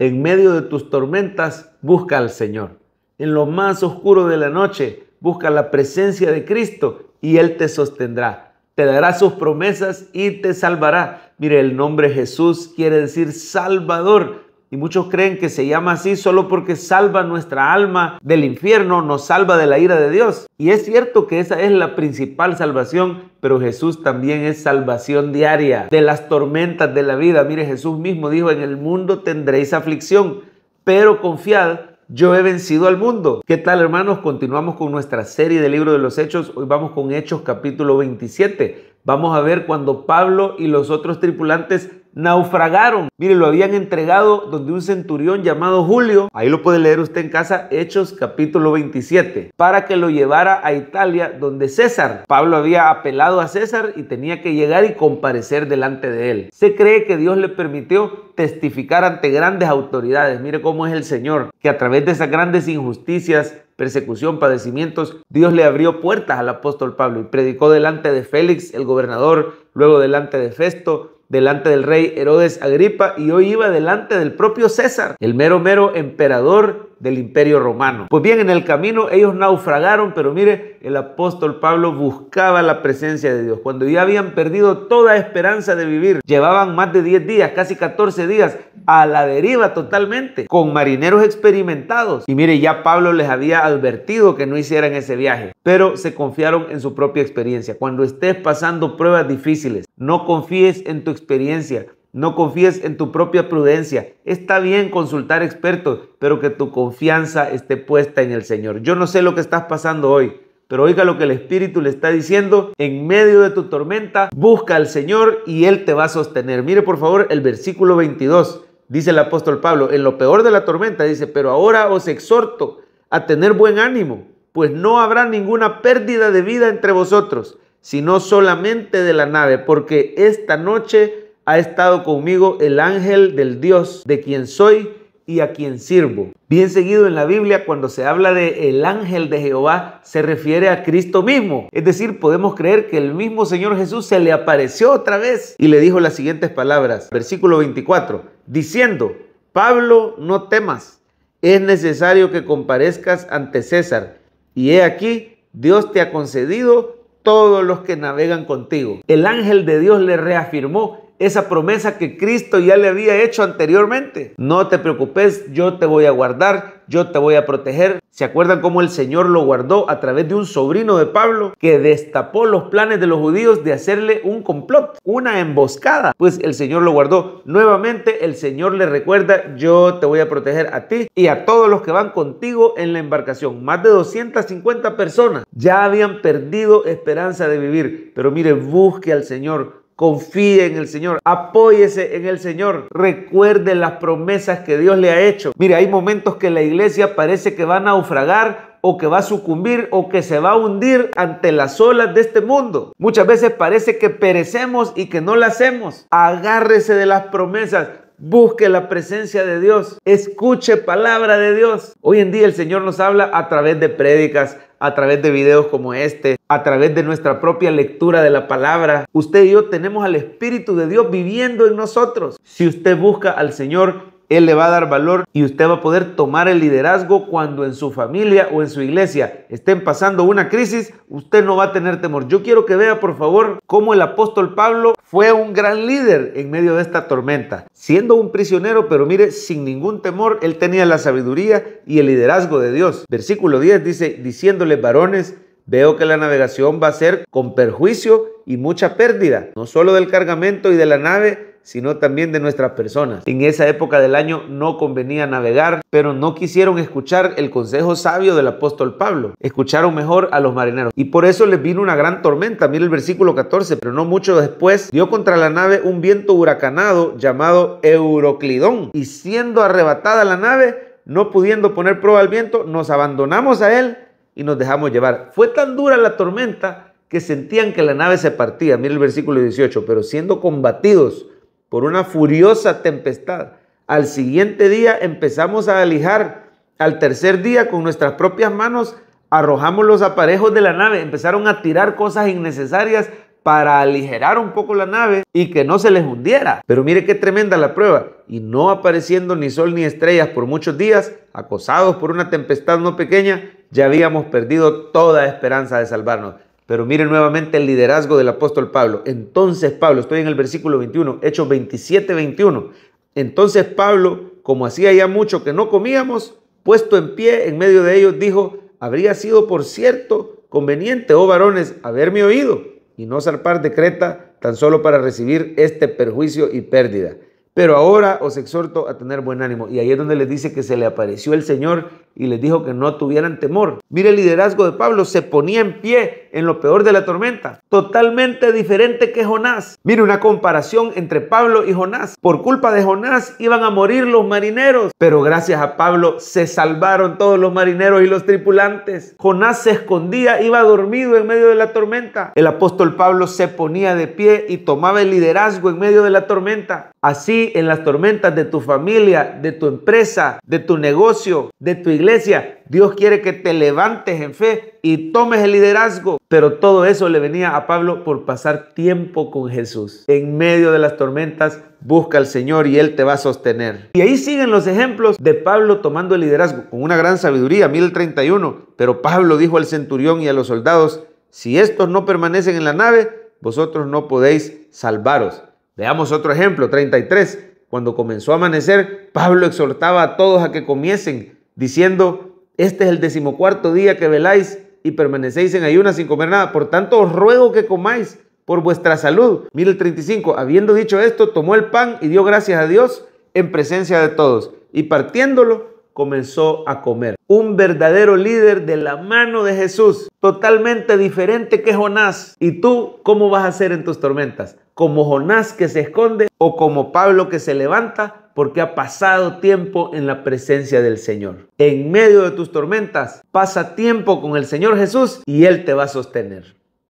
En medio de tus tormentas, busca al Señor. En lo más oscuro de la noche, busca la presencia de Cristo y Él te sostendrá. Te dará sus promesas y te salvará. Mire, el nombre Jesús quiere decir Salvador. Y muchos creen que se llama así solo porque salva nuestra alma del infierno, nos salva de la ira de Dios. Y es cierto que esa es la principal salvación, pero Jesús también es salvación diaria de las tormentas de la vida. Mire, Jesús mismo dijo, en el mundo tendréis aflicción, pero confiad, yo he vencido al mundo. ¿Qué tal, hermanos? Continuamos con nuestra serie del libro de los Hechos. Hoy vamos con Hechos capítulo 27. Vamos a ver cuando Pablo y los otros tripulantes naufragaron. Mire, lo habían entregado donde un centurión llamado Julio, ahí lo puede leer usted en casa, Hechos capítulo 27, para que lo llevara a Italia, donde César. Pablo había apelado a César y tenía que llegar y comparecer delante de él. Se cree que Dios le permitió testificar ante grandes autoridades. Mire cómo es el Señor, que a través de esas grandes injusticias, persecución, padecimientos, Dios le abrió puertas al apóstol Pablo y predicó delante de Félix, el gobernador, luego delante de Festo, delante del rey Herodes Agripa, y hoy iba delante del propio César, el mero emperador del imperio romano. Pues bien, en el camino ellos naufragaron, pero mire, el apóstol Pablo buscaba la presencia de Dios. Cuando ya habían perdido toda esperanza de vivir, llevaban más de 10 días, casi 14 días, a la deriva totalmente, con marineros experimentados. Y mire, ya Pablo les había advertido que no hicieran ese viaje, pero se confiaron en su propia experiencia. Cuando estés pasando pruebas difíciles, no confíes en tu experiencia. No confíes en tu propia prudencia. Está bien consultar expertos, pero que tu confianza esté puesta en el Señor. Yo no sé lo que estás pasando hoy, pero oiga lo que el Espíritu le está diciendo. En medio de tu tormenta, busca al Señor y Él te va a sostener. Mire por favor el versículo 22. Dice el apóstol Pablo, en lo peor de la tormenta, dice, pero ahora os exhorto a tener buen ánimo, pues no habrá ninguna pérdida de vida entre vosotros, sino solamente de la nave, porque esta noche ha estado conmigo el ángel del Dios de quien soy y a quien sirvo. Bien seguido en la Biblia, cuando se habla de el ángel de Jehová, se refiere a Cristo mismo. Es decir, podemos creer que el mismo Señor Jesús se le apareció otra vez y le dijo las siguientes palabras. Versículo 24, diciendo, Pablo, no temas, es necesario que comparezcas ante César. Y he aquí, Dios te ha concedido todos los que navegan contigo. El ángel de Dios le reafirmó esa promesa que Cristo ya le había hecho anteriormente. No te preocupes, yo te voy a guardar, yo te voy a proteger. ¿Se acuerdan cómo el Señor lo guardó a través de un sobrino de Pablo que destapó los planes de los judíos de hacerle un complot, una emboscada? Pues el Señor lo guardó. Nuevamente el Señor le recuerda, yo te voy a proteger a ti y a todos los que van contigo en la embarcación. Más de 250 personas ya habían perdido esperanza de vivir. Pero mire, busque al Señor. Confíe en el Señor, apóyese en el Señor, recuerde las promesas que Dios le ha hecho. Mire, hay momentos que la iglesia parece que va a naufragar o que va a sucumbir o que se va a hundir ante las olas de este mundo. Muchas veces parece que perecemos y que no la hacemos. Agárrese de las promesas. Busque la presencia de Dios, escuche palabra de Dios. Hoy en día el Señor nos habla a través de prédicas, a través de videos como este, a través de nuestra propia lectura de la palabra. Usted y yo tenemos al Espíritu de Dios viviendo en nosotros. Si usted busca al Señor, Él le va a dar valor y usted va a poder tomar el liderazgo cuando en su familia o en su iglesia estén pasando una crisis. Usted no va a tener temor. Yo quiero que vea, por favor, cómo el apóstol Pablo fue un gran líder en medio de esta tormenta. Siendo un prisionero, pero mire, sin ningún temor, él tenía la sabiduría y el liderazgo de Dios. Versículo 10 dice, diciéndole, varones, veo que la navegación va a ser con perjuicio y mucha pérdida, no solo del cargamento y de la nave, sino también de nuestras personas. En esa época del año no convenía navegar, pero no quisieron escuchar el consejo sabio del apóstol Pablo. Escucharon mejor a los marineros y por eso les vino una gran tormenta. Mira el versículo 14, pero no mucho después dio contra la nave un viento huracanado llamado Euroclidón, y siendo arrebatada la nave, no pudiendo poner prueba al viento, nos abandonamos a él y nos dejamos llevar. Fue tan dura la tormenta que sentían que la nave se partía. Mira el versículo 18, pero siendo combatidos por una furiosa tempestad, al siguiente día empezamos a alijar. Al tercer día, con nuestras propias manos, arrojamos los aparejos de la nave. Empezaron a tirar cosas innecesarias para aligerar un poco la nave y que no se les hundiera. Pero mire qué tremenda la prueba. Y no apareciendo ni sol ni estrellas por muchos días, acosados por una tempestad no pequeña, ya habíamos perdido toda esperanza de salvarnos. Pero miren nuevamente el liderazgo del apóstol Pablo. Entonces Pablo, estoy en el versículo 21, Hechos 27, 21. Entonces Pablo, como hacía ya mucho que no comíamos, puesto en pie en medio de ellos, dijo: habría sido por cierto conveniente, oh varones, haberme oído y no zarpar de Creta tan solo para recibir este perjuicio y pérdida. Pero ahora os exhorto a tener buen ánimo. Y ahí es donde les dice que se le apareció el Señor y les dijo que no tuvieran temor. Mire el liderazgo de Pablo, se ponía en pie en lo peor de la tormenta. Totalmente diferente que Jonás. Mire una comparación entre Pablo y Jonás. Por culpa de Jonás iban a morir los marineros, pero gracias a Pablo se salvaron todos los marineros y los tripulantes. Jonás se escondía, iba dormido en medio de la tormenta. El apóstol Pablo se ponía de pie y tomaba el liderazgo en medio de la tormenta. Así en las tormentas de tu familia, de tu empresa, de tu negocio, de tu iglesia, Dios quiere que te levantes en fe y tomes el liderazgo. Pero todo eso le venía a Pablo por pasar tiempo con Jesús. En medio de las tormentas, busca al Señor y Él te va a sostener. Y ahí siguen los ejemplos de Pablo tomando el liderazgo con una gran sabiduría. Mira el 31. Pero Pablo dijo al centurión y a los soldados: si estos no permanecen en la nave, vosotros no podéis salvaros. Veamos otro ejemplo, 33. Cuando comenzó a amanecer, Pablo exhortaba a todos a que comiesen, diciendo: este es el 14º día que veláis y permanecéis en ayunas sin comer nada. Por tanto, os ruego que comáis por vuestra salud. Mira el 35. Habiendo dicho esto, tomó el pan y dio gracias a Dios en presencia de todos. Y partiéndolo, comenzó a comer. Un verdadero líder de la mano de Jesús, totalmente diferente que Jonás. ¿Y tú cómo vas a ser en tus tormentas? ¿Como Jonás que se esconde o como Pablo que se levanta porque ha pasado tiempo en la presencia del Señor? En medio de tus tormentas, pasa tiempo con el Señor Jesús y Él te va a sostener.